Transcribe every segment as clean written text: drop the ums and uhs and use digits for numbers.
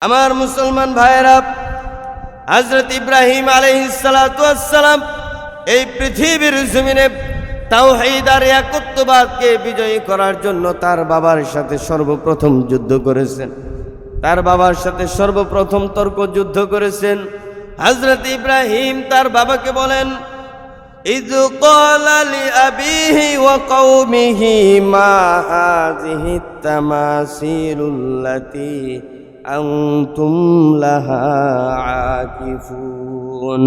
আমার মুসলমান ভাইয়েরা, হযরত ইব্রাহিম আলাইহিস সালাতু ওয়াস সালাম এই পৃথিবীর জমিনে তাওহীদ আর একত্ববাদকে বিজয়ী করার জন্য তার বাবার সাথে সর্বপ্রথম যুদ্ধ করেছেন। তার বাবার সাথে সর্বপ্রথম তর্ক যুদ্ধ করেছেন। হযরত ইব্রাহিম তার বাবাকে বলেন, ইয ক্বালা লিআবিহি ওয়া কওমিহি মা হাযিহি তামাসিলুল্লাতী আনতুম লাহা আকিফুন।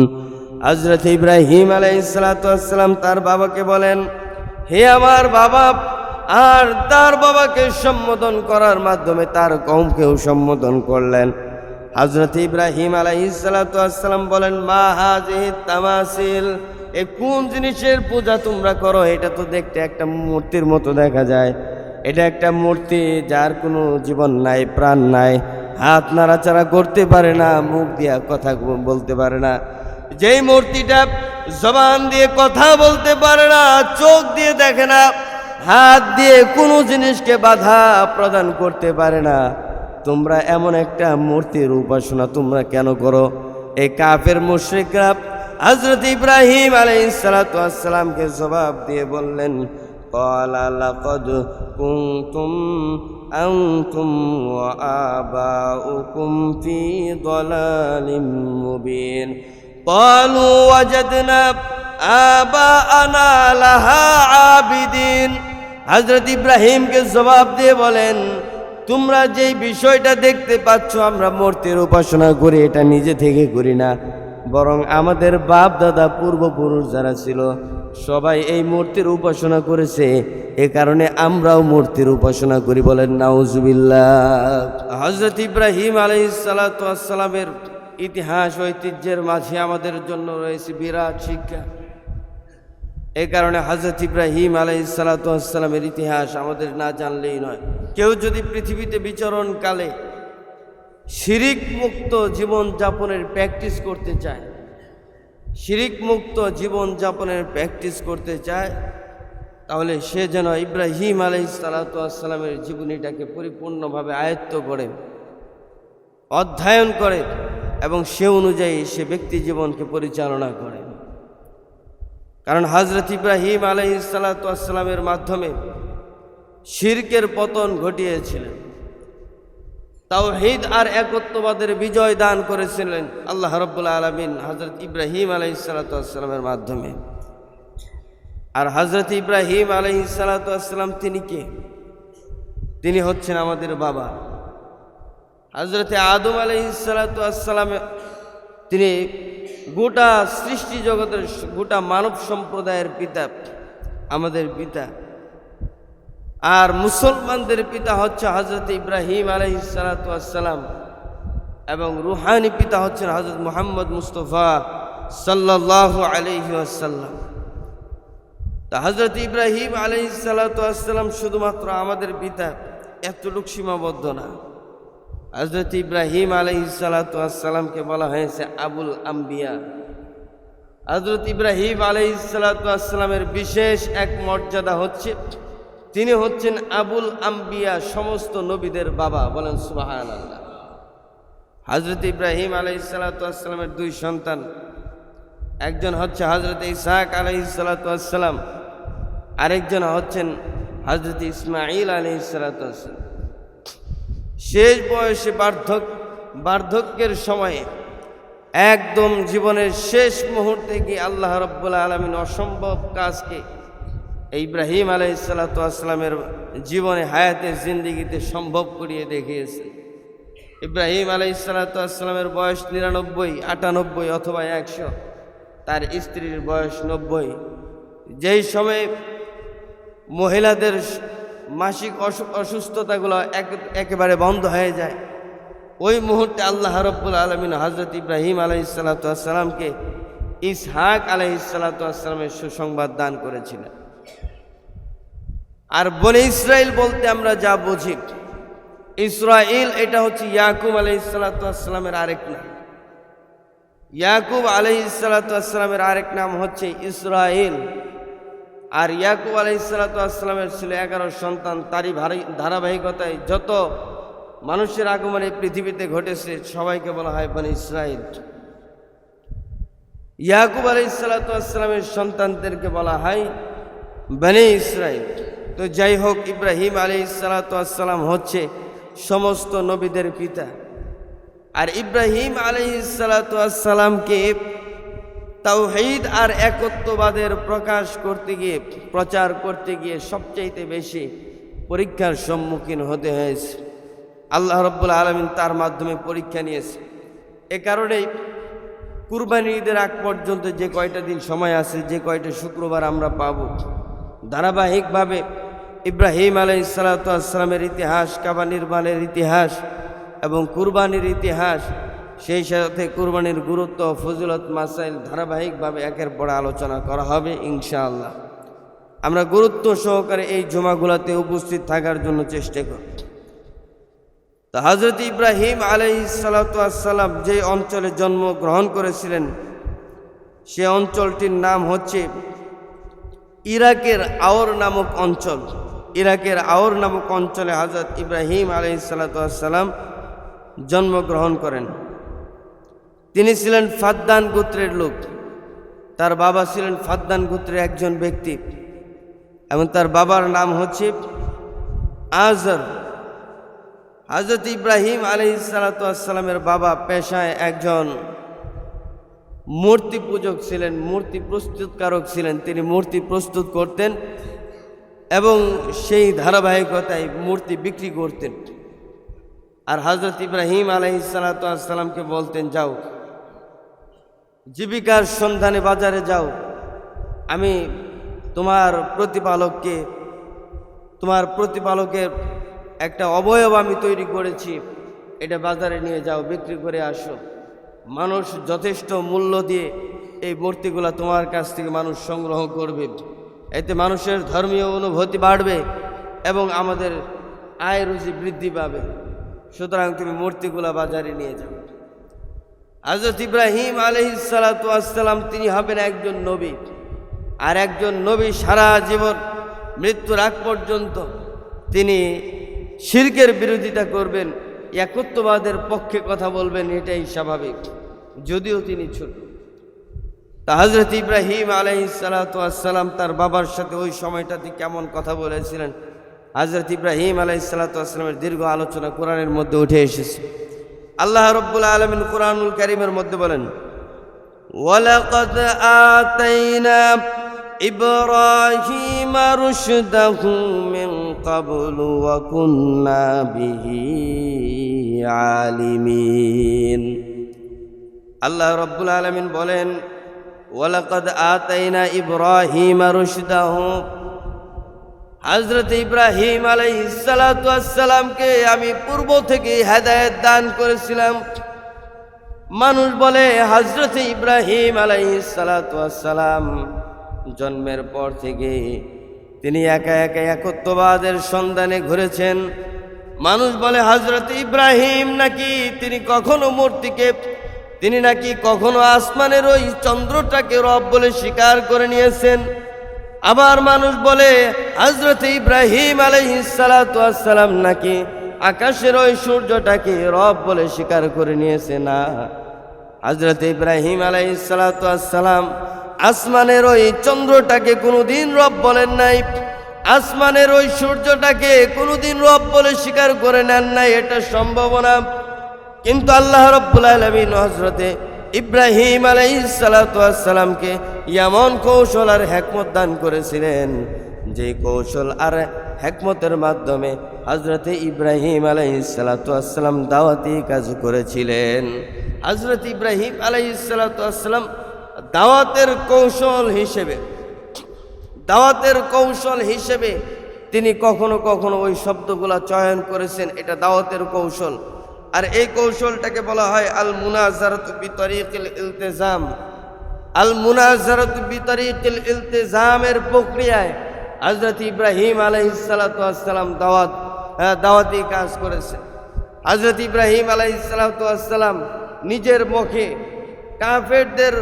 হযরত ইব্রাহিম আলাইহিস সালাতু ওয়াস সালাম তার বাবাকে বলেন, হে আমার বাবা। আর তার বাবাকে সম্বোধন করার মাধ্যমে তার কওমকেও সম্বোধন করলেন। হযরত ইব্রাহিম আলাইহিস সালাতু ওয়াস সালাম বলেন, মা হাযিহি তামাসিল, এ কোন জিনিসের পূজা তোমরা করো? এটা তো দেখতে একটা মূর্তির মতো দেখা যায়। এটা একটা মূর্তি যার কোনো জীবন নাই, প্রাণ নাই, হাত নাড়াচাড়া করতে পারে না, মুখ দিয়া কথা বলতে পারে না। যেই মূর্তিটা জবান দিয়ে কথা বলতে পারে না, চোখ দিয়ে দেখে না, হাত দিয়ে কোনো জিনিসকে বাধা প্রদান করতে পারে না, তোমরা এমন একটা মূর্তির উপাসনা তোমরা কেন করো? এই কাফের মুশরিকরা হযরত ইব্রাহিম আলাইহিস সালাতু ওয়াস সালামকে জবাব দিয়ে বললেন, ক্বালা লাকাদ কুনতুম আনতুম ওয়া আবাউকুম ফি দালালিম মুবিন ক্বালু ওয়াজাদনা আবাআনা লাহা আবিদিন। হযরত ইব্রাহিমকে জবাব দিয়ে বলেন, তোমরা যেই বিষয়টা দেখতে পাচ্ছ আমরা মূর্তির উপাসনা করি, এটা নিজে থেকে করি না, বরং আমাদের বাপ দাদা পূর্বপুরুষ যারা ছিল সবাই এই মূর্তির উপাসনা করেছে, এ কারণে আমরাও মূর্তির উপাসনা করি। বলেন নাউজুবিল্লাহ। হযরত ইব্রাহিম আলাইহিস সালাতু ওয়াস সালামের ইতিহাস ঐতিহ্যের মাঝে আমাদের জন্য রয়েছে বিরাট শিক্ষা। এই কারণে হযরত ইব্রাহিম আলাইহিস সালাতু ওয়াস সালামের ইতিহাস আমাদের না জানলেই নয়। কেউ যদি পৃথিবীতে বিচরণকালে শিরিক মুক্ত জীবন যাপনের প্র্যাকটিস করতে চায়, শিরিক মুক্ত জীবন যাপনের প্র্যাকটিস করতে চায়, তাহলে সে যেন ইব্রাহিম আলাইহিস সালাতু ওয়াস সালামের জীবনীটাকে পরিপূর্ণভাবে আয়ত্ত করে, অধ্যয়ন করে এবং সে অনুযায়ী সে ব্যক্তি জীবনকে পরিচালনা করে। কারণ হযরত ইব্রাহিম আলাইহিস সালাতু ওয়াস সালামের মাধ্যমে শিরকের পতন ঘটিয়েছিলেন, তাওহীদ আর একত্ববাদের বিজয় দান করেছিলেন আল্লাহ রাব্বুল আলামিন হযরত ইব্রাহিম আলাইহিস সালাতু ওয়াস সালামের মাধ্যমে। আর হযরত ইব্রাহিম আলাইহিস সালাতু ওয়াস সালাম তিনি কে? তিনি হচ্ছেন আমাদের বাবা। হযরত আদম আলাইহিস সালাতু ওয়াস সালাম তিনি গোটা সৃষ্টি জগতের গোটা মানব সম্প্রদায়ের পিতা, আমাদের পিতা। আর মুসলমানদের পিতা হচ্ছে হযরত ইব্রাহিম আলাইহিস সালাতু ওয়াস সালাম এবং রুহানি পিতা হচ্ছেন হযরত মুহাম্মদ মুস্তাফা সাল্লাল্লাহু আলাইহি ওয়াসাল্লাম। তা হযরত ইব্রাহিম আলাইহিস সালাতু ওয়াস সালাম শুধুমাত্র আমাদের পিতা এতটুক সীমাবদ্ধ না। হযরত ইব্রাহিম আলাইহিস সালাতু ওয়াস সালামকে বলা হয়েছে আবুল আম্বিয়া। হযরত ইব্রাহিম আলাইহিস সালাতু ওয়াস সালামের বিশেষ এক মর্যাদা হচ্ছে তিনি হচ্ছেন আবুল আম্বিয়া, সমস্ত নবীদের বাবা। বলেন সুবহানাল্লাহ। হযরত ইব্রাহিম আলাইহিস সালাতু ওয়াস সালামের দুই সন্তান, একজন হচ্ছে হযরত ইসহাক আলাইহিস সালাতু ওয়াস সালাম, আরেকজন হচ্ছেন হযরত ইসমাঈল আলাইহিস সালাতু ওয়াস সালাম। শেষ বয়সে বার্ধক্যের সময়ে একদম জীবনের শেষ মুহূর্তে গিয়ে আল্লাহ রাব্বুল আলামিন অসম্ভব কাজকে ইব্রাহিম আলাইহিস সালাতু ওয়াস সালামের জীবনে হায়াতের জিন্দেগিতে সম্ভব করিয়ে দেখিয়েছে। ইব্রাহিম আলাইহিস সালাতু ওয়াস সালামের বয়স 99, 98 অথবা 100, তার স্ত্রীর বয়স 90। যেই সময়ে মহিলাদের মাসিক অসুস্থতাগুলো একেবারে বন্ধ হয়ে যায়, ওই মুহূর্তে আল্লাহ রাব্বুল আলামিন হযরত ইব্রাহিম আলাইহিস সালাতু ওয়াস সালামকে ইসহাক আলাইহিস সালাতু ওয়াস সালামের সুসংবাদ দান করেছিলেন। আর বনি ইসরাইল বলতে আমরা যা বুঝি, ইসরাইল এটা হচ্ছে ইয়াকুব আলাইহিস সালাতু ওয়াস সালামের আরেক নাম। ইয়াকুব আলাইহিস সালাতু ওয়াস সালামের আরেক নাম হচ্ছে ইসরাইল। আর ইয়াকুব আলাইহিস সালাতু ওয়াস সালামের ছিল 11 সন্তান। তারই ধারাবাহিকতায় যত মানুষের আগমন এই পৃথিবীতে ঘটেছে, সবাইকে বলা হয় বনি ইসরাইল। ইয়াকুব আলাইহিসসালামের সন্তানদেরকে বলা হয় বনি ইসরাইল। তো যাই হোক, ইব্রাহিম আলাইহিসসালাম হচ্ছে সমস্ত নবীদের পিতা। আর ইব্রাহিম আলাইহিসসালামকে তাওহীদ আর একত্ববাদের প্রচার করতে গিয়ে সবচাইতে বেশি পরীক্ষার সম্মুখীন হতে হয়েছে। আল্লাহ রাব্বুল আলামিন তার মাধ্যমে পরীক্ষা নিয়েছে। এ কারণেই কুরবানি ঈদের আগ পর্যন্ত যে কয়টা দিন সময় আছে, যে কয়টা শুক্রবার আমরা পাব, ধারাবাহিকভাবে ইব্রাহিম আলাইহিসসালামের ইতিহাস, কাবা নির্মাণের ইতিহাস এবং কুরবানির ইতিহাস, সেই সাথে কুরবানির গুরুত্ব, ফজিলত, মাসাইল ধারাবাহিকভাবে একের পর আলোচনা করা হবে ইনশাআল্লাহ। আমরা গুরুত্ব সহকারে এই জুমাগুলোতে উপস্থিত থাকার জন্য চেষ্টা করি। তো হযরত ইব্রাহিম আলাইহিসসালাম যে অঞ্চলে জন্মগ্রহণ করেছিলেন, সে অঞ্চলটির নাম হচ্ছে ইরাকের আওর নামক অঞ্চল। ইরাকের আওর নামক অঞ্চলে হযরত ইব্রাহিম আলাইহিসসালাম জন্মগ্রহণ করেন। তিনি ছিলেন ফাদ্দান গোত্রের লোক। তার বাবা ছিলেন ফাদ্দান গোত্রের একজন ব্যক্তি এবং তার বাবার নাম হচ্ছে আজর। হযরত ইব্রাহিম আলাইহিসসালামের বাবা পেশায় একজন মূর্তি পূজক ছিলেন, মূর্তি প্রস্তুতকারক ছিলেন। তিনি মূর্তি প্রস্তুত করতেন এবং সেই ধারাবাহিকতায় মূর্তি বিক্রি করতেন। আর হযরত ইব্রাহিম আলাইহিসসালামকে বলতেন, যাও জীবিকার সন্ধানে বাজারে যাও, আমি তোমার প্রতিপালকের একটা অবয়ব আমি তৈরি করেছি, এটা বাজারে নিয়ে যাও, বিক্রি করে আসো। মানুষ যথেষ্ট মূল্য দিয়ে এই মূর্তিগুলো তোমার কাছ থেকে মানুষ সংগ্রহ করবে। এতে মানুষের ধর্মীয় অনুভূতি বাড়বে এবং আমাদের আয় রুজি বৃদ্ধি পাবে। সুতরাং তুমি মূর্তিগুলা বাজারে নিয়ে যাও। হযরত ইব্রাহিম আলাইহিসসালাম তিনি হবেন একজন নবী। আর একজন নবী সারা জীবন মৃত্যুর আগ পর্যন্ত তিনি শিরকের বিরোধিতা করবেন, একত্ববাদের পক্ষে কথা বলবেন, এটাই স্বাভাবিক, যদিও তিনি ছোট। তা হযরত ইব্রাহিম আলাইহিসসালাম তার বাবার সাথে ওই সময়টাতে কেমন কথা বলেছিলেন, হযরত ইব্রাহিম আলাইহিসসালামের দীর্ঘ আলোচনা কোরআনের মধ্যে উঠে এসেছে। আল্লাহ রাব্বুল আলামিন কোরআনুল কারীমের মধ্যে বলেন, ওয়ালাকাদ আতাইনা ইব্রাহিমা রুশদাহু মিন ক্বাবলু ওয়া কুন্না বিহি আলিমিন। আল্লাহ রাব্বুল আলামিন বলেন, ওয়ালাকাদ আতাইনা ইব্রাহিমা রুশদাহু, হযরত ইব্রাহিম আলাইহিসসালামকে আমি পূর্ব থেকে হেদায়েত দান করেছিলাম। মানুষ বলে হযরত ইব্রাহিম আলাইহিসসালাম জন্মের পর থেকে তিনি একা একা একত্ববাদের সন্ধানে ঘুরেছেন। মানুষ বলে হযরত ইব্রাহিম নাকি তিনি নাকি কখনো আসমানের ওই চন্দ্রটাকে রব বলে স্বীকার করে নিয়েছেন। আবার মানুষ বলে হযরত ইব্রাহিম আলাইহিসসালাম নাকি আকাশের ওই সূর্যটাকে রব বলে স্বীকার করে নিয়েছে। না, হযরত ইব্রাহিম আলাইহিসসালাম আসমানের ওই চন্দ্রটাকে কোনোদিন রব বলেন নাই, আসমানের ওই সূর্যটাকে কোনোদিন রব বলে স্বীকার করে নেন নাই, এটা সম্ভব না। কিন্তু আল্লাহ রাব্বুল আলামিন হযরত ইব্রাহিম আলাইহিসসালামকে এমন কৌশল আর হিকমত দান করেছিলেন, যে কৌশল আর হিকমতের মাধ্যমে হযরত ইব্রাহিম আলাইহিসসালাম দাওয়াতি কাজ করেছিলেন। হযরত ইব্রাহিম আলাইহিসসালাম দাওয়াতের কৌশল হিসেবে তিনি কখনো কখনো ওই শব্দগুলা চয়ন করেছেন, এটা দাওয়াতের কৌশল। আর এই কৌশলটাকে বলা হয় আল মুনাজারাতু বিতরিকিল ইলতিজাম। আল মুনাজারাতু বিতরিকিল ইলতিজামের প্রক্রিয়ায় হযরত ইব্রাহিম আলাইহিসসালাম দাওয়াতি কাজ করেছেন। হযরত ইব্রাহিম আলাইহিসসালাম নিজের মুখে কাফেরদের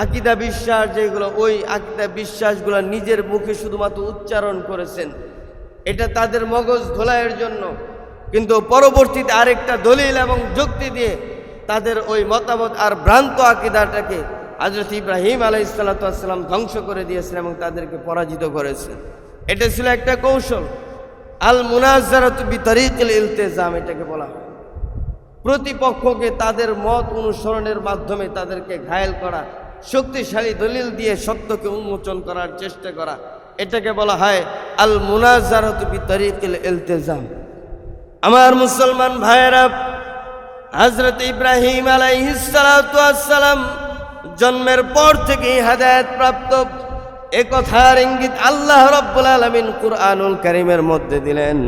আকীদা বিশ্বাস যেগুলো, ওই আকীদা বিশ্বাসগুলো নিজের মুখে শুধুমাত্র উচ্চারণ করেছেন। এটা তাদের মগজ ধোলাইয়ের জন্য, কিন্তু পরবর্তীতে আরেকটা দলিল এবং যুক্তি দিয়ে তাদের ওই মতামত আর ভ্রান্ত আকীদাটাকে হযরত ইব্রাহিম আলাইহিসসালাম ধ্বংস করে দিয়েছেন এবং তাদেরকে পরাজিত করেছেন। এটা ছিল একটা কৌশল, আল মুনাজারাতু বিতারিকিল ইলতিজাম এটাকে বলা হয়। প্রতিপক্ষকে তাদের মত অনুসরণের মাধ্যমে তাদেরকে ঘায়েল করা, শক্তিশালী দলিল দিয়ে সত্যকে উন্মোচন করার চেষ্টা করা, এটাকে বলা হয় আল মুনাজারাতু বিতারিকিল ইলতিজাম। আমার মুসলমান ভাইয়েরা, হযরত ইব্রাহিম আলাইহিসসালাম জন্মের পর থেকেই হেদায়েত প্রাপ্ত, এ কথার ইঙ্গিত আল্লাহ রাব্বুল আলামিন কুরআনুল কারীমের মধ্যে দিলেন।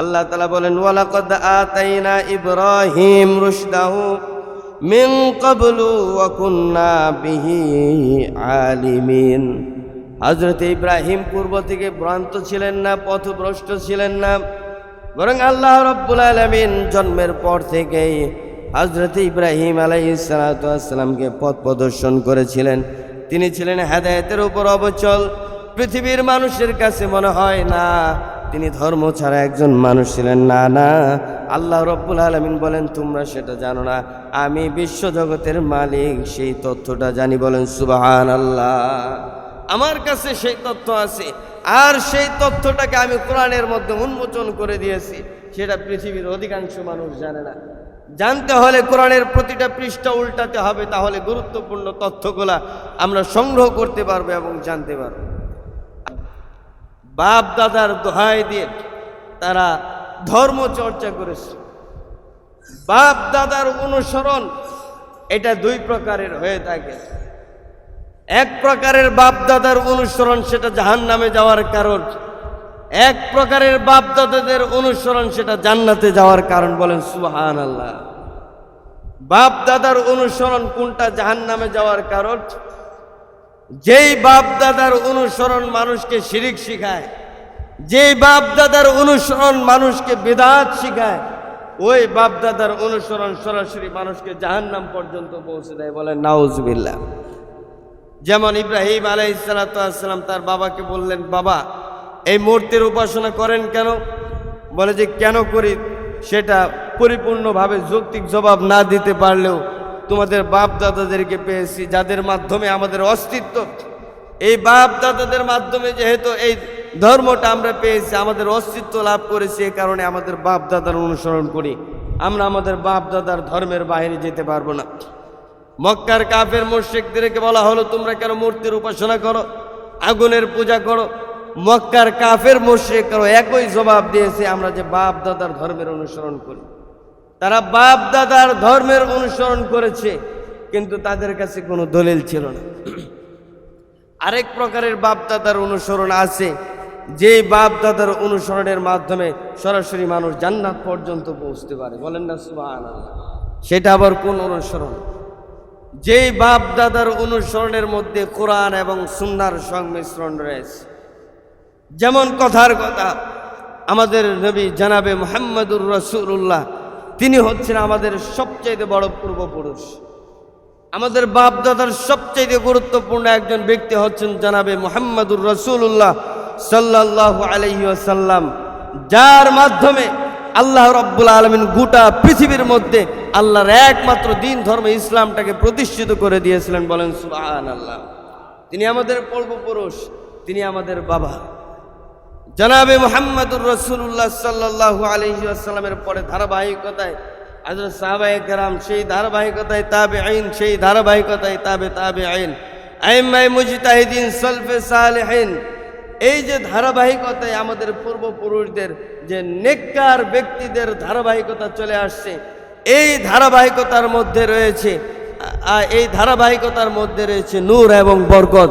আল্লাহ তাআলা বলেন, ওয়ালাকাদ আতাইনা ইব্রাহিম রুশদাহু মিন ক্বাবলু ওয়া কুন্না বিহি আলিমিন। হযরত ইব্রাহিম পূর্ব থেকে ভ্রান্ত ছিলেন না, পথভ্রষ্ট ছিলেন না, বরং আল্লাহ রাব্বুল আলামিন জন্মের পর থেকেই হযরত ইব্রাহিম আলাইহিসসালামকে পথ প্রদর্শন করেছিলেন। তিনি ছিলেন হেদায়েতের উপর অবচল। পৃথিবীর মানুষের কাছে মনে হয় না তিনি ধর্ম ছাড়া একজন মানুষ ছিলেন। না না, আল্লাহ রাব্বুল আলামিন বলেন, তোমরা সেটা জানো না, আমি বিশ্বজগতের মালিক সেই তথ্যটা জানি। বলেন সুবহানাল্লাহ। আমার কাছে সেই তথ্য আছে, আর সেই তথ্যটাকে আমি কোরআনের মধ্যে উন্মোচন করে দিয়েছি, সেটা পৃথিবীর অধিকাংশ মানুষ জানে না। জানতে হলে কোরআনের প্রতিটা পৃষ্ঠা উল্টাতে হবে, তাহলে গুরুত্বপূর্ণ তথ্যগুলা আমরা সংগ্রহ করতে পারবো এবং জানতে পারবো। বাপ দাদার দোহাই দিয়ে তারা ধর্ম চর্চা করেছে। বাপ দাদার অনুসরণ এটা দুই প্রকারের হয়ে থাকে। এক প্রকারের বাপ দাদার অনুসরণ সেটা জাহান্নামে যাওয়ার কারণ, এক প্রকারের বাপ দাদাদের অনুসরণ সেটা জান্নাতে যাওয়ার কারণ। বলেন সুবহানাল্লাহ। বাপ দাদার অনুসরণ কোনটা জাহান্নামে যাওয়ার কারণ? যেই বাপ দাদার অনুসরণ মানুষকে শিরিক শিখায়, যেই বাপ দাদার অনুসরণ মানুষকে বিদআত শিখায়, ওই বাপ দাদার অনুসরণ সরাসরি মানুষকে জাহান্নাম পর্যন্ত পৌঁছে দেয়। বলেন নাউজুবিল্লাহ। যেমন ইব্রাহিম আলাইহিসসালাম তার বাবাকে বললেন, বাবা এই মূর্তির উপাসনা করেন কেন? বলে যে কেন করি সেটা পরিপূর্ণভাবে যৌক্তিক জবাব না দিতে পারলেও তোমাদের বাপ দাদাদেরকে পেয়েছি, যাদের মাধ্যমে আমাদের অস্তিত্ব, এই বাপ দাদাদের মাধ্যমে যেহেতু এই ধর্মটা আমরা পেয়েছি, আমাদের অস্তিত্ব লাভ করেছি, এই কারণে আমাদের বাপ দাদার অনুসরণ করি। আমরা আমাদের বাপ দাদার ধর্মের বাইরে যেতে পারবো না। মক্কার কাফের মুশরিকদেরকে বলা হলো, তোমরা কেন মূর্তির উপাসনা করো, আগুনের পূজা করো? মক্কার কাফের মুশরিকরাও একই জবাব দিয়েছে, আমরা যে বাপ দাদার ধর্মের অনুসরণ করি। তারা বাপ দাদার ধর্মের অনুসরণ করেছে, কিন্তু তাদের কাছে কোনো দলিল ছিল না। আরেক প্রকারের বাপ দাদার অনুসরণ আছে, যেই বাপ দাদার অনুসরণের মাধ্যমে সরাসরি মানুষ জান্নাত পর্যন্ত পৌঁছতে পারে। বলেন না সুবহানাল্লাহ। সেটা আবার কোন অনুসরণ? যেই বাপ দাদার অনুসরণের মধ্যে কোরআন এবং সুন্নাহর সংমিশ্রণ রয়েছে। যেমন কথার কথা, আমাদের নবী জনাবে মুহাম্মদুর রাসূলুল্লাহ, তিনি হচ্ছেন আমাদের সবচেয়ে বড় পূর্বপুরুষ। আমাদের বাপ দাদার সবচেয়ে গুরুত্বপূর্ণ একজন ব্যক্তি হচ্ছেন জনাবে মুহাম্মদুর রাসূলুল্লাহ সাল্লাল্লাহু আলাইহি ওয়াসাল্লাম, যার মাধ্যমে আল্লাহ রাব্বুল আলামিন গোটা পৃথিবীর মধ্যে আল্লাহর একমাত্র দিন ধর্ম ইসলামটাকে প্রতিষ্ঠিত করে দিয়েছিলেন। বলেন সুবহানাল্লাহ। তিনি আমাদের পূর্বপুরুষ, তিনি আমাদের বাবা। জনাবে মুহাম্মদুর রাসূলুল্লাহ সাল্লাল্লাহু আলাইহি ওয়াসাল্লামের পরে ধারাবাহিকতায় হযরত সাহাবায়ে কেরাম, সেই ধারাবাহিকতায় তাবেঈন, সেই ধারাবাহিকতায় তাবেঈন, আইম্মায়ে মুজতাহিদিন, সালফে সালেহিন, এই যে ধারাবাহিকতায় আমাদের পূর্বপুরুষদের যে নেককার ব্যক্তিদের ধারাবাহিকতা চলে আসছে, এই ধারাবাহিকতার মধ্যে রয়েছে নূর এবং বরকত,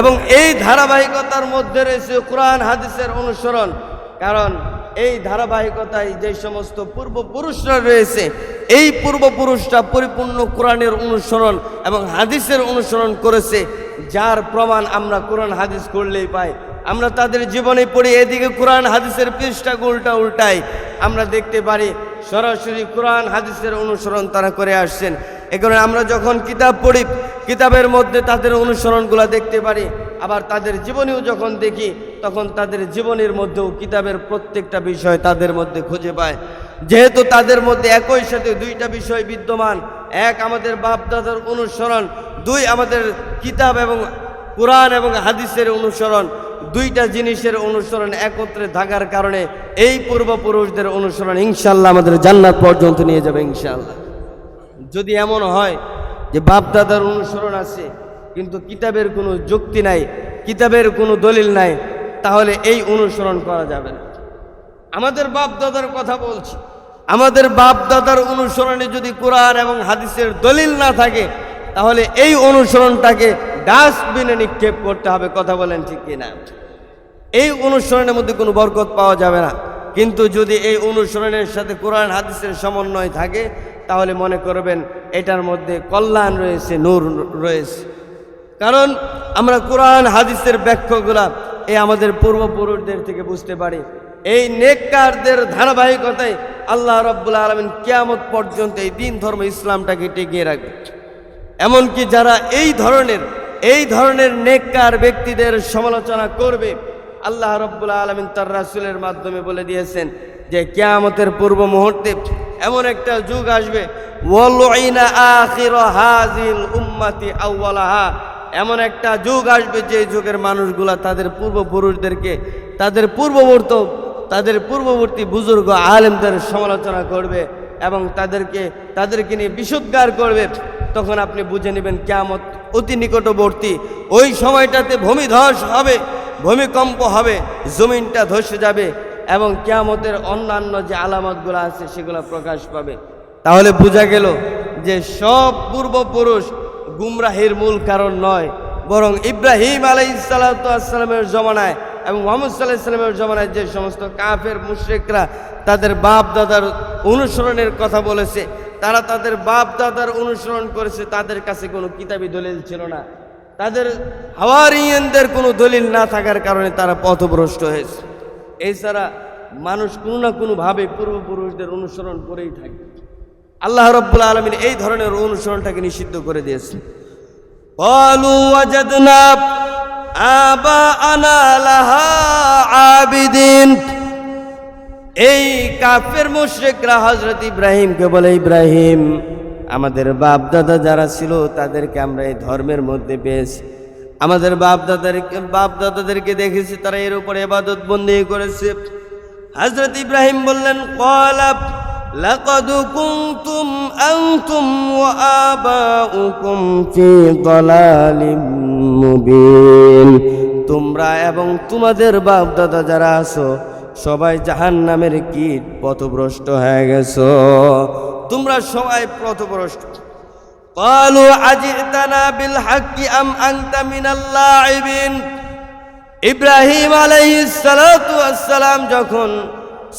এবং এই ধারাবাহিকতার মধ্যে রয়েছে কোরআন হাদিসের অনুসরণ। কারণ এই ধারাবাহিকতায় যে সমস্ত পূর্বপুরুষরা রয়েছে, এই পূর্বপুরুষরা পরিপূর্ণ কোরআনের অনুসরণ এবং হাদিসের অনুসরণ করেছে, যার প্রমাণ আমরা কোরআন হাদিস করলেই পাই। আমরা তাদের জীবনে পড়ি, এদিকে কোরআন হাদিসের পৃষ্ঠা উল্টাই, আমরা দেখতে পারি সরাসরি কোরআন হাদিসের অনুসরণ তারা করে আসছেন। এ কারণে আমরা যখন কিতাব পড়ি, কিতাবের মধ্যে তাদের অনুসরণগুলো দেখতে পারি। আবার তাদের জীবনেও যখন দেখি, তখন তাদের জীবনের মধ্যেও কিতাবের প্রত্যেকটা বিষয় তাদের মধ্যে খুঁজে পায়। যেহেতু তাদের মধ্যে একই সাথে দুইটা বিষয় বিদ্যমান, এক আমাদের বাপদাদার অনুসরণ, দুই আমাদের কিতাব এবং কোরআন এবং হাদিসের অনুসরণ, দুইটা জিনিসের অনুসরণ একত্রে থাকার কারণে এই পূর্বপুরুষদের অনুসরণ ইনশাআল্লাহ আমাদের জান্নাত পর্যন্ত নিয়ে যাবে ইনশাআল্লাহ। যদি এমন হয় যে বাপদাদার অনুসরণ আছে কিন্তু কিতাবের কোনো যুক্তি নাই, কিতাবের কোনো দলিল নাই, তাহলে এই অনুসরণ করা যাবে না। আমাদের বাপদাদার কথা বলছি, আমাদের বাপদাদার অনুসরণে যদি কোরআন এবং হাদিসের দলিল না থাকে তাহলে এই অনুসরণটাকে ডাস্টবিনে নিক্ষেপ করতে হবে। কথা বলেন ঠিক কিনা? এই অনুসরণের মধ্যে কোনো বরকত পাওয়া যাবে না। কিন্তু যদি এই অনুসরণের সাথে কোরআন হাদিসের সমন্বয় থাকে তাহলে মনে করবেন এটার মধ্যে কল্যাণ রয়েছে, নূর রয়েছে। কারণ আমরা কোরআন হাদিসের ব্যাখ্যাগুলা এই আমাদের পূর্বপুরুষদের থেকে বুঝতে পারি। এই নেককারদের ধারাবাহিকতায় আল্লাহ রাব্বুল আলামিন কিয়ামত পর্যন্ত এই দিন ধর্ম ইসলামটাকে টিকিয়ে রাখবে। এমনকি যারা এই ধরনের নেককার ব্যক্তিদের সমালোচনা করবে, আল্লাহ রাব্বুল আলামিন তার রাসূলের মাধ্যমে বলে দিয়েছেন যে কিয়ামতের পূর্ব মুহূর্তে এমন একটা যুগ আসবে, ওয়ালুইনা আখির হাযিল উম্মতি আউওয়ালাহা, এমন একটা যুগ আসবে যে যুগের মানুষগুলা তাদের পূর্বপুরুষদেরকে, তাদের পূর্ববর্তী বুজুর্গ আলেমদের সমালোচনা করবে এবং তাদেরকে নিয়ে বিশুদ্ধার করবে। তখন আপনি বুঝে নেবেন কিয়ামত অতি নিকটবর্তী। ওই সময়টাতে ভূমিধস হবে, ভূমিকম্প হবে, জমিনটা ধসে যাবে এবং কিয়ামতের অন্যান্য যে আলামতগুলো আছে সেগুলো প্রকাশ পাবে। তাহলে বোঝা গেল যে সব পূর্বপুরুষ গুমরাহির মূল কারণ নয়, বরং ইব্রাহিম আলাইহিসসালামের জমানায় এবং মুহাম্মদ সাল্লাল্লাহু আলাইহি ওয়াসাল্লামের জমানায় যে সমস্ত কাফের মুশরিকরা তাদের বাপ দাদার অনুসরণের কথা বলেছে, তারা তাদের বাপ দাদার অনুসরণ করেছে, তাদের কাছে কোনো কিতাবী দলিল ছিল না, তাদের হাওয়ারিয়ানদের কোনো দলিল না থাকার কারণে তারা পথভ্রষ্ট হয়েছে। এছাড়া মানুষ কোনো না কোনোভাবে পূর্বপুরুষদের অনুসরণ করেই থাকে। আল্লাহ রাব্বুল আলামিন এই ধরনের অনুসরণটাকে নিষিদ্ধ করে দিয়েছেন। ক্বালু ওয়াজাদনা আবাআনা লাহা আবিদিন, এই কাফের মুশরিকরা হযরত ইব্রাহিমকে বলে, ইব্রাহিম, আমাদের বাপ দাদা যারা ছিল তাদেরকে আমরা এই ধর্মের মধ্যে পেয়েছি, আমাদের বাপ দাদাদেরকে দেখেছি তারা এর উপরে ইবাদত বন্দেগী করেছে। হযরত ইব্রাহিম বললেন, ক্বালা লাকাদ কুনতুম আনতুম ওয়া আবাউকুম ফি দালালিম মুবিন, তোমরা এবং তোমাদের বাপ দাদা যারা আছো সবাই জাহান্নামের কীট পথভ্রষ্ট হয়ে গেছো, তোমরা সবাই পথভ্রষ্ট। ক্বালু আজিতানা বিল হাক্কি আম আনতা মিনাল লাইবিন, ইব্রাহিম আলাইহিস সালাতু ওয়াস সালাম যখন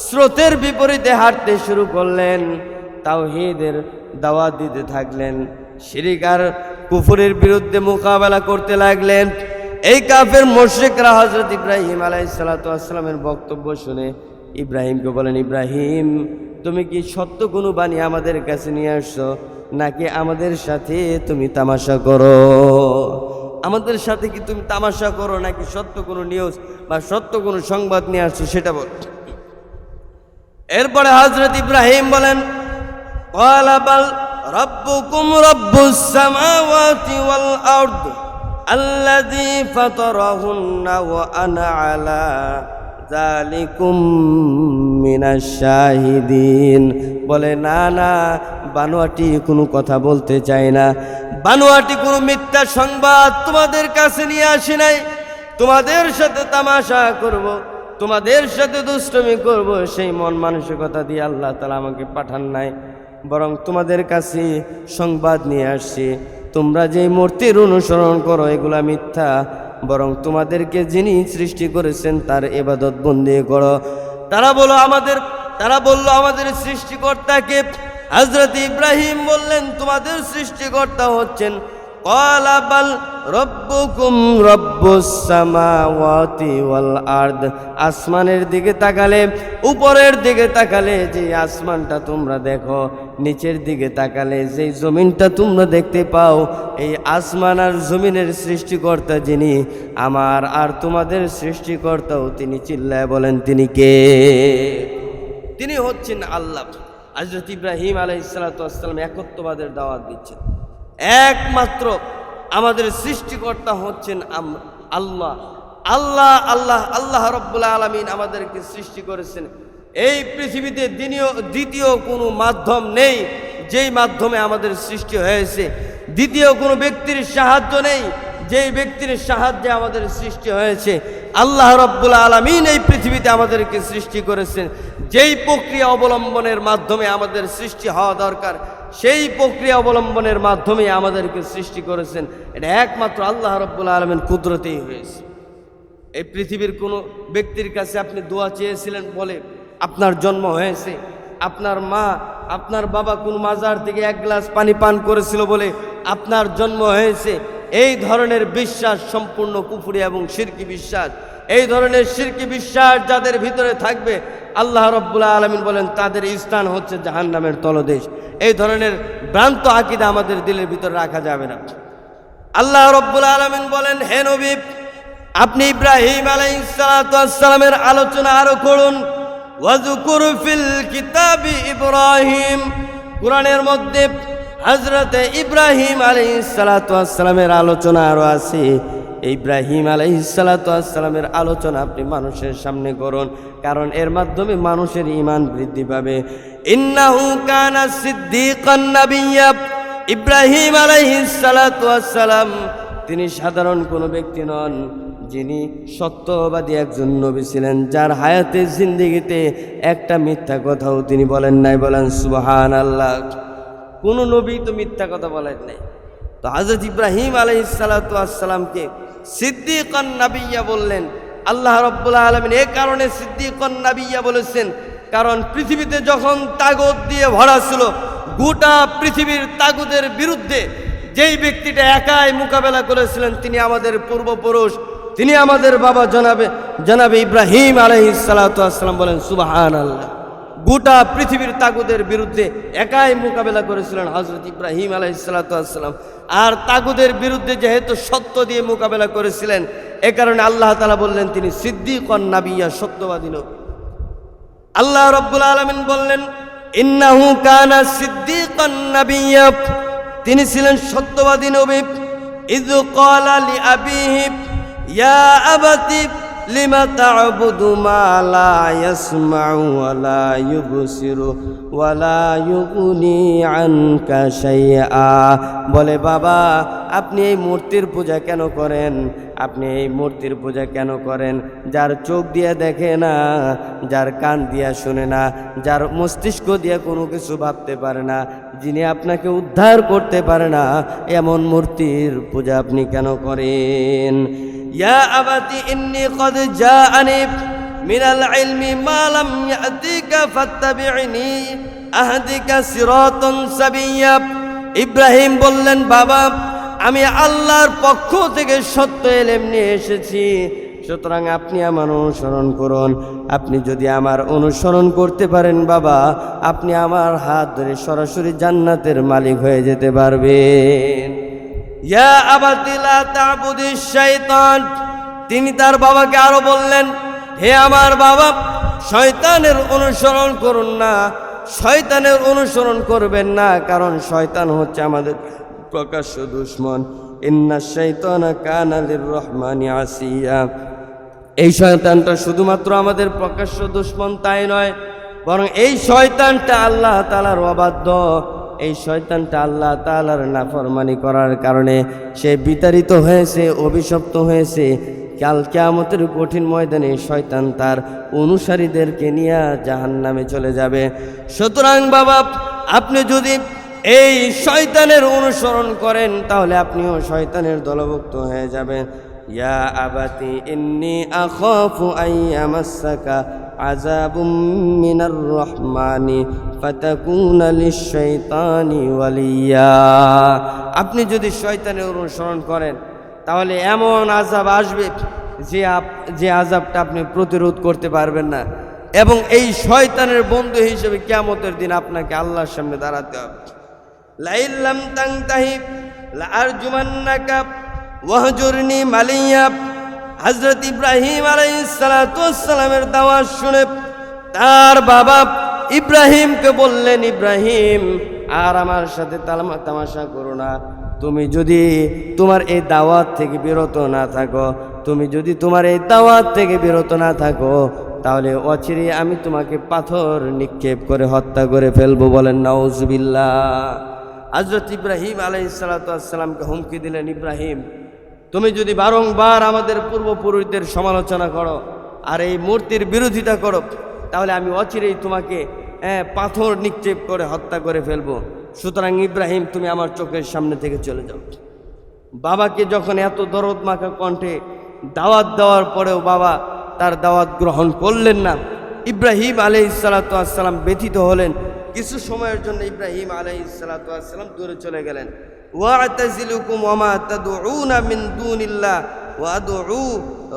স্রোতের বিপরীতে হাঁটতে শুরু করলেন, তাওহীদের দাওয়াত দিতে থাকলেন, শিরক আর কুফরের বিরুদ্ধে মোকাবেলা করতে লাগলেন। এই কাফের মুশরিকরা হযরত ইব্রাহিম আলাইহিস সালাতু ওয়াস সালামের বক্তব্য শুনে ইব্রাহিমকে বলেন, ইব্রাহিম, তুমি কি সত্য কোনো বাণী আমাদের কাছে নিয়ে আসছো নাকি আমাদের সাথে তুমি তামাশা করো? আমাদের সাথে কি তুমি তামাশা করো নাকি সত্য কোনো নিউজ বা সত্য কোনো সংবাদ নিয়ে আসছো সেটা বল। এরপরে হযরত ইব্রাহিম বলেন, ক্বালা বাল রাব্বুকুম রাব্বুস সামাওয়াতি ওয়াল আরদ আল্লাযী ফাতারাহুন্না ওয়া আনা আলা যালিকুম মিনাশ শাহিদিন। বলে, না না, বানোয়াটি কোনো কথা বলতে চাই না, বানোয়াটি কোনো মিথ্যা সংবাদ তোমাদের কাছে নিয়ে আসি নাই। তোমাদের সাথে তামাশা করব, তোমাদের সাথে দুষ্টমি করব, সেই মন মানসিকতা দিয়ে আল্লাহ তাআলা আমাকে পাঠান নাই, বরং তোমাদের কাছে সংবাদ নিয়ে আসছি। তোমরা যে মূর্তির অনুসরণ করো এগুলা মিথ্যা, বরং তোমাদেরকে যিনি সৃষ্টি করেছেন তার ইবাদত বন্দেগী করো। তারা বলল আমাদের সৃষ্টিকর্তাকে। হযরত ইব্রাহিম বললেন, তোমাদের সৃষ্টিকর্তা হচ্ছেন ক্বালা বাল রাব্বুকুম রাব্বুস সামাওয়াতি ওয়াল আরদ। আসমানের দিকে তাকালে, উপরের দিকে তাকালে যে আসমানটা তোমরা দেখো, নিচের দিকে তাকালে যে জমিনটা তোমরা দেখতে পাও, এই আসমান আর জমিনের সৃষ্টিকর্তা যিনি, আমার আর তোমাদের সৃষ্টিকর্তাও তিনি। চিল্লায় বলেন তিনি কে? তিনি হচ্ছেন আল্লাহ। হযরত ইব্রাহিম আলাইহিসসালাম একত্ববাদের দাওয়াত দিচ্ছেন। একমাত্র আমাদের সৃষ্টিকর্তা হচ্ছেন আল্লাহ। আল্লাহ আল্লাহ আল্লাহ রাব্বুল আলামিন আমাদেরকে সৃষ্টি করেছেন। এই পৃথিবীতে দ্বিতীয় কোনো মাধ্যম নেই যেই মাধ্যমে আমাদের সৃষ্টি হয়েছে। দ্বিতীয় কোনো ব্যক্তির সাহায্য নেই যেই ব্যক্তির সাহায্যে আমাদের সৃষ্টি হয়েছে। আল্লাহ রাব্বুল আলামিন এই পৃথিবীতে আমাদেরকে সৃষ্টি করেছেন। যেই প্রক্রিয়া অবলম্বনের মাধ্যমে আমাদের সৃষ্টি হওয়া দরকার সেই প্রক্রিয়া অবলম্বনের মাধ্যমে আমাদেরকে সৃষ্টি করেছেন। এটা একমাত্র আল্লাহ রাব্বুল আলামিন কুদরতেই হয়েছে। এই পৃথিবীর কোনো ব্যক্তির কাছে আপনি দোয়া চেয়েছিলেন বলে আপনার জন্ম হয়েছে, আপনার মা আপনার বাবা কোন মাজার থেকে এক গ্লাস পানি পান করেছিল বলে আপনার জন্ম হয়েছে, এই ধরনের বিশ্বাস সম্পূর্ণ কুফরি এবং শিরকি বিশ্বাস। এই ধরনের শিরকি বিশ্বাস যাদের ভিতরে থাকবে আল্লাহ রাব্বুল আলামিন বলেন তাদের স্থান হচ্ছে জাহান্নামের তলদেশ। এই ধরনের ভ্রান্ত আকীদা আমাদের দিলের ভিতরে রাখা যাবে না। আল্লাহ রাব্বুল আলামিন বলেন, হে নবী, আপনি ইব্রাহিম আলাইহিসসালামের আলোচনা আরো করুন। ওয়াজকুর ফিল কিতাবি ইব্রাহিম, কুরআনের মধ্যে হযরত ইব্রাহিম আলাইহিসসালামের আলোচনা আরো আছে। ইব্রাহিম আলাইহিসসালামের আলোচনা আপনি মানুষের সামনে করুন, কারণ এর মাধ্যমে মানুষের ঈমান বৃদ্ধি পাবে। ইন্নাহু কানা সিদ্দীকান নাবিয়্যা, ইব্রাহিম আলাইহিসসালাম তিনি সাধারণ কোনো ব্যক্তি নন, যিনি সত্যবাদী একজন নবী ছিলেন, যার হায়াতে জিন্দেগিতে একটা মিথ্যা কথাও তিনি বলেন নাই। বলেন সুবহানাল্লাহ। কোনো নবী তো মিথ্যা কথা বলেন নাই। তো হযরত ইব্রাহিম আলাইহিসসালামকে সিদ্দীকান নাবিয়্যা বললেন। আল্লাহ রাব্বুল আলামিন এই কারণে সিদ্দীকান নাবিয়্যা বলেছেন, কারণ পৃথিবীতে যখন তাগুত দিয়ে ভরা ছিল, গোটা পৃথিবীর তাগুতের বিরুদ্ধে যেই ব্যক্তিটা একাই মোকাবেলা করেছিলেন তিনি আমাদের পূর্বপুরুষ, তিনি আমাদের বাবা জনাবে ইব্রাহিম আলাইহিসসালাম। বলেন সুবহানাল্লাহ। গোটা পৃথিবীর তাগুদের বিরুদ্ধে একাই মোকাবেলা করেছিলেন হযরত ইব্রাহিম আলাইহিসসালাম। আর তাগুদের বিরুদ্ধে যেহেতু সত্য দিয়ে মোকাবেলা করেছিলেন, এ কারণে আল্লাহ তাআলা বললেন তিনি সিদ্দীকান নাবিয়্যা, সত্যবাদী নবী। আল্লাহ রাব্বুল আলামিন বললেন ইন্নাহু কানা সিদ্দীকান নাবিয়্যা, তিনি ছিলেন সত্যবাদী নবী। ইয ক্বালা লিআবিহি ইয়া আবাতি লিমা তা'বুদু মা লা ইয়াসমা'ু ওয়া লা ইউবসিরু ওয়া লা ইউগনি আনকা শাইআ। বলে, বাবা আপনি এই মূর্তির পূজা কেন করেন? আপনি এই মূর্তির পূজা কেন করেন? যার চোখ দিয়ে দেখে না, যার কান দিয়া শুনে না, যার মস্তিষ্ক দিয়ে কোনো কিছু ভাবতে পারে না, যিনি আপনাকে উদ্ধার করতে পারে না, এমন মূর্তির পূজা আপনি কেন করেন? ইয়া আবাতি ইন্নী ক্বাদ জাআনি মিনাল ইলমি মা লাম ইয়াতিকা ফাত্তাবি'নি আহদিকা সিরাতান সাবিয়্যা। ইব্রাহিম বললেন, বাবা আমি আল্লাহর পক্ষ থেকে সত্য ইলম নিয়ে এসেছি, সুতরাং আপনি আমার অনুসরণ করুন। আপনি যদি আমার অনুসরণ করতে পারেন বাবা, আপনি আমার হাত ধরে সরাসরি জান্নাতের মালিক হয়ে যেতে পারবেন। ইয়া আবাতি লা তা'বুদিশ শাইতান, তিনি তার বাবাকে আরো বললেন, হে আমার বাবা, শয়তানের অনুসরণ করুন না, শয়তানের অনুসরণ করবেন না, কারণ শয়তান হচ্ছে আমাদের প্রকাশ্য দুশমন। ইন্নাশ শাইতানা কানা লির-রহমানি আসিয়া, এই শয়তানটা শুধুমাত্র আমাদের প্রকাশ্য দুশমন তাই নয়, বরং এই শয়তানটা আল্লাহ তাআলার অবাধ্য। এই শয়তানটা আল্লাহ তাআলার নাফরমানি করার কারণে সে বিতাড়িত হয়েছে, অভিশপ্ত হয়েছে। কাল কিয়ামতের কঠিন ময়দানে শয়তান তার অনুসারীদেরকে নিয়ে জাহান্নামে চলে যাবে। সুতরাং বাবা আপনি যদি এই শয়তানের অনুসরণ করেন তাহলে আপনিও শয়তানের দলভুক্ত হয়ে যাবেন। ইয়া আবাতি ইন্নী আখাফু আইয়ামাসসাকা আযাবুম মিনার রহমানি ফাতাকুনা লিশ-শাইতানি ওয়ালিয়া। আপনি যদি শয়তানের অনুসরণ করেন তাহলে এমন আযাব আসবে যে আযাবটা আপনি প্রতিরোধ করতে পারবেন না, এবং এই শয়তানের বন্ধু হিসেবে কিয়ামতের দিন আপনাকে আল্লাহর সামনে দাঁড়াতে হবে। লাইন লাম তানতাহি লাআরজুমান্নাকা ওয়াহজুরনি মালিয়া। হযরত ইব্রাহিম আলাইহিস সালাতু ওয়াস সালামের দাওয়াত শুনে তার বাবা ইব্রাহিমকে বললেন, ইব্রাহিম আর আমার সাথে তামাশা করো না। তুমি যদি তোমার এই দাওয়াত থেকে বিরত না থাকো, তুমি যদি তোমার এই দাওয়াত থেকে বিরত না থাকো, তাহলে অচিরে আমি তোমাকে পাথর নিক্ষেপ করে হত্যা করে ফেলবো। বলেন নাউজুবিল্লাহ। হযরত ইব্রাহিম আলাইহিস সালাতু ওয়াস সালামকে হুমকি দিলেন, ইব্রাহিম তুমি যদি বারংবার আমাদের পূর্বপুরুষদের সমালোচনা করো আর এই মূর্তির বিরোধিতা করো, তাহলে আমি অচিরেই তোমাকে পাথর নিক্ষেপ করে হত্যা করে ফেলবো। সুতরাং ইব্রাহিম তুমি আমার চোখের সামনে থেকে চলে যাও। বাবাকে যখন এত দরদ মাখা কণ্ঠে দাওয়াত দেওয়ার পরেও বাবা তার দাওয়াত গ্রহণ করলেন না, ইব্রাহিম আলাইহিস সালাতু ওয়াস সালাম ব্যথিত হলেন। কিছু সময়ের জন্য ইব্রাহিম আলাইহিস সালাতু ওয়াস সালাম দূরে চলে গেলেন। ওয়া'তাজিলুকুম ওয়ামা তাদউনা মিন দুনিল্লাহ ওয়া আদউ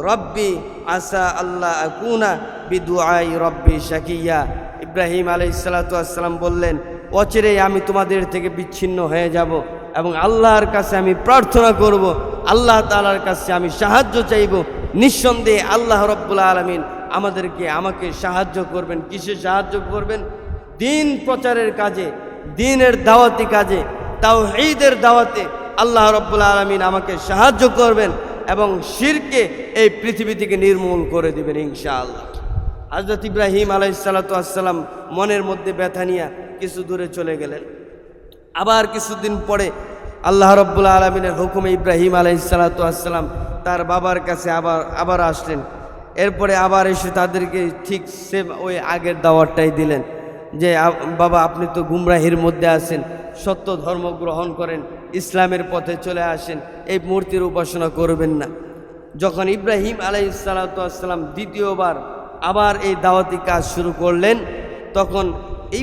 রাব্বি আসা আল্লাহ আকুনা বিদুআই রাব্বি শাকিয়া। ইব্রাহিম আলাইহিস সালাতু ওয়াস সালাম বললেন, অচিরেই আমি তোমাদের থেকে বিচ্ছিন্ন হয়ে যাব এবং আল্লাহর কাছে আমি প্রার্থনা করব, আল্লাহ তাআলার কাছে আমি সাহায্য চাইব। নিঃসন্দেহে আল্লাহ রাব্বুল আলামিন আমাকে সাহায্য করবেন। কিসে সাহায্য করবেন? দিন প্রচারের কাজে, দিনের দাওয়াতি কাজে, তাওহীদের দাওয়াতে আল্লাহ রাব্বুল আলামিন আমাকে সাহায্য করবেন এবং শিরকে এই পৃথিবী থেকে নির্মূল করে দিবেন ইনশাআল্লাহ। হযরত ইব্রাহিম আলাইহিস সালাতু ওয়াস সালাম মনের মধ্যে ব্যথা নিয়ে কিছু দূরে চলে গেলেন। আবার কিছুদিন পরে আল্লাহ রাব্বুল আলামিনের হুকুমে ইব্রাহিম আলাইহিস সালাতু ওয়াস সালাম তার বাবার কাছে আবার আসলেন। এরপরে আবার এসে তাদেরকে ঠিক সেম ওই আগের দাওয়াতটাই দিলেন যে বাবা আপনি তো গুমরাহির মধ্যে আছেন, সত্য ধর্ম গ্রহণ করেন, ইসলামের পথে চলে আসেন, এই মূর্তির উপাসনা করবেন না। যখন ইব্রাহিম আলাইহিস সালাতু ওয়াস সালাম দ্বিতীয়বার আবার এই দাওয়াতি কাজ শুরু করলেন, তখন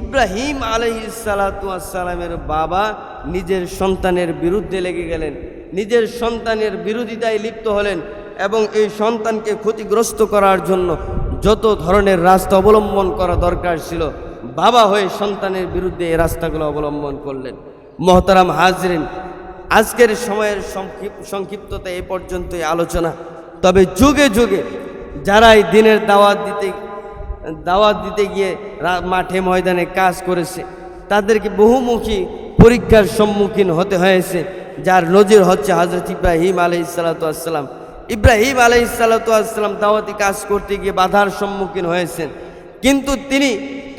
ইব্রাহিম আলাইহিস সালাতু ওয়াস সালামের বাবা নিজের সন্তানের বিরুদ্ধে লেগে গেলেন, নিজের সন্তানের বিরোধিতায় লিপ্ত হলেন এবং এই সন্তানকে ক্ষতিগ্রস্ত করার জন্য যত ধরনের রাস্তা অবলম্বন করা দরকার ছিল, বাবা হয়ে সন্তানের বিরুদ্ধে এই রাস্তাগুলো অবলম্বন করলেন। মহতারাম হাজরিন, আজকের সময়ের সংক্ষিপ্ততা এ পর্যন্তই আলোচনা। তবে যুগে যুগে যারা এই দিনের দাওয়াত দিতে গিয়ে মাঠে ময়দানে কাজ করেছে, তাদেরকে বহুমুখী পরীক্ষার সম্মুখীন হতে হয়েছে, যার নজির হচ্ছে হযরত ইব্রাহিম আলাইহিস সালাতু ওয়াস সালাম। ইব্রাহিম আলাইহিস সালাতু ওয়াস সালাম দাওয়াতি কাজ করতে গিয়ে বাধার সম্মুখীন হয়েছেন, কিন্তু তিনি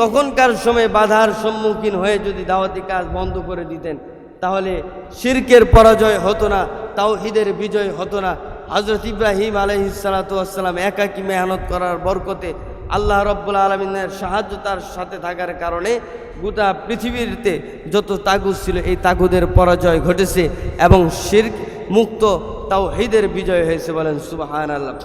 তখনকার সময়ে বাধার সম্মুখীন হয়ে যদি দাওয়াতি কাজ বন্ধ করে দিতেন, তাহলে শিরকের পরাজয় হতো না, তাওহীদের বিজয় হতো না। হযরত ইব্রাহিম আলাইহিস সালাতু ওয়াস সালাম একাকী মেহনত করার বরকতে আল্লাহ রাব্বুল আলামিনের সাহায্য তার সাথে থাকার কারণে গোটা পৃথিবীতে যত তাগুত ছিল এই তাগুদের পরাজয় ঘটেছে এবং শিরক মুক্ত তাওহীদের বিজয় হয়েছে। বলেন সুবহানাল্লাহ।